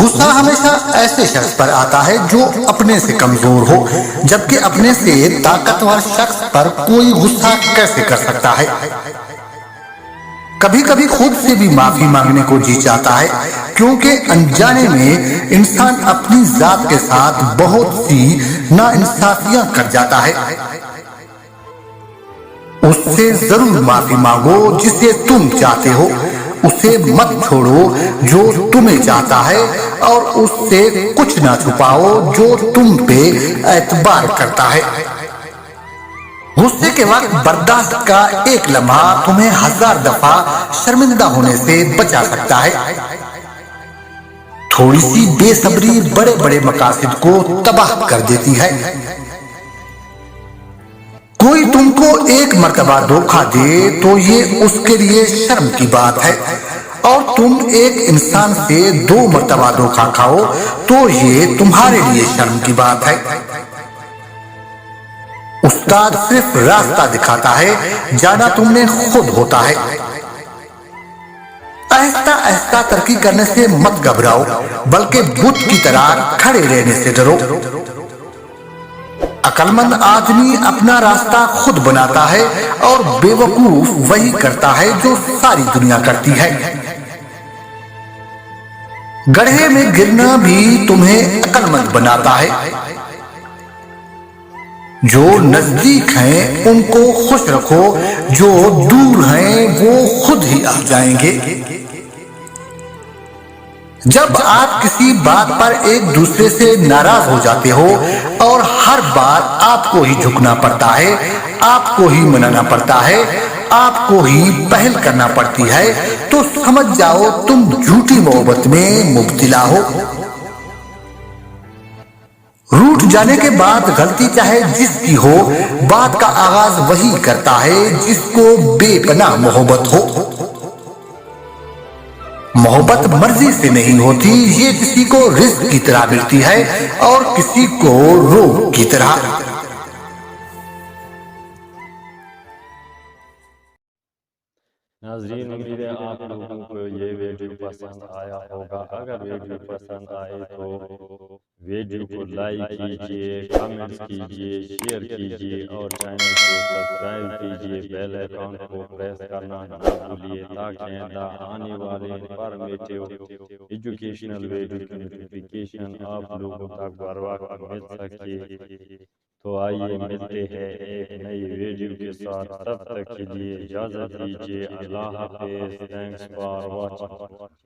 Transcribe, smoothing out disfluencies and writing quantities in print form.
गुस्सा हमेशा ऐसे शख्स पर आता है जो अपने से कमजोर हो, जबकि अपने से ताकतवर शख्स पर कोई गुस्सा कैसे कर सकता है। कभी कभी खुद से भी माफी मांगने को जी चाहता है, क्योंकि अनजाने में इंसान अपनी जात के साथ बहुत सी नाइंसाफियां कर जाता है। उससे जरूर माफी मांगो जिसे तुम चाहते हो, उसे मत छोड़ो जो तुम्हें चाहता है, और उससे कुछ ना छुपाओ जो तुम पे एतबार करता है। गुस्से के वक्त बर्दाश्त का एक लम्हा तुम्हें 1000 दफा शर्मिंदा होने से बचा सकता है। थोड़ी सी बेसब्री बड़े बड़े मकासद को तबाह कर देती है। कोई तुमको एक मर्तबा धोखा दे तो ये उसके लिए शर्म की बात है, और तुम एक इंसान से 2 मर्तबा धोखा खाओ तो ये तुम्हारे लिए शर्म की बात है। उस्ताद सिर्फ रास्ता दिखाता है, जाना तुमने खुद होता है। आहिस्ता आहिस्ता तरक्की करने से मत घबराओ, बल्कि बुत की तरह खड़े रहने से डरो। अक्लमंद आदमी अपना रास्ता खुद बनाता है, और बेवकूफ वही करता है जो सारी दुनिया करती है। गड्ढे में गिरना भी तुम्हें अक्लमंद बनाता है। जो नजदीक हैं उनको खुश रखो, जो दूर हैं वो खुद ही आ जाएंगे। जब आप किसी बात पर एक दूसरे से नाराज हो जाते हो और हर बार आपको ही झुकना पड़ता है, आपको ही मनाना पड़ता है, आपको ही पहल करना पड़ती है, तो समझ जाओ तुम झूठी मोहब्बत में मुब्तिला हो। रूठ जाने के बाद गलती चाहे जिसकी हो, बात का आगाज वही करता है जिसको बेपनाह मोहब्बत हो। मोहब्बत मर्जी से नहीं होती, ये किसी को रिस्क की तरह मिलती है और किसी को रोग की तरह। नाज़रीन, उम्मीद है आप लोगों को ये वीडियो पसंद आया होगा। अगर वीडियो पसंद आए तो वीडियो को लाइक कीजिए, कमेंट्स कीजिए, शेयर कीजिए और चैनल को सब्सक्राइब कीजिए। बेल आइकन को प्रेस करना ना भूलिए, ताकि आने वाले इंफॉर्मेटिव एजुकेशनल वीडियो की नोटिफिकेशन आप लोगों तक बर वक्त मिल सके। तो आइए मिलते हैं एक नई वीडियो के साथ, तब तक के लिए इजाज़त दीजिए। अल्लाह हाफिज़। Thanks for watching.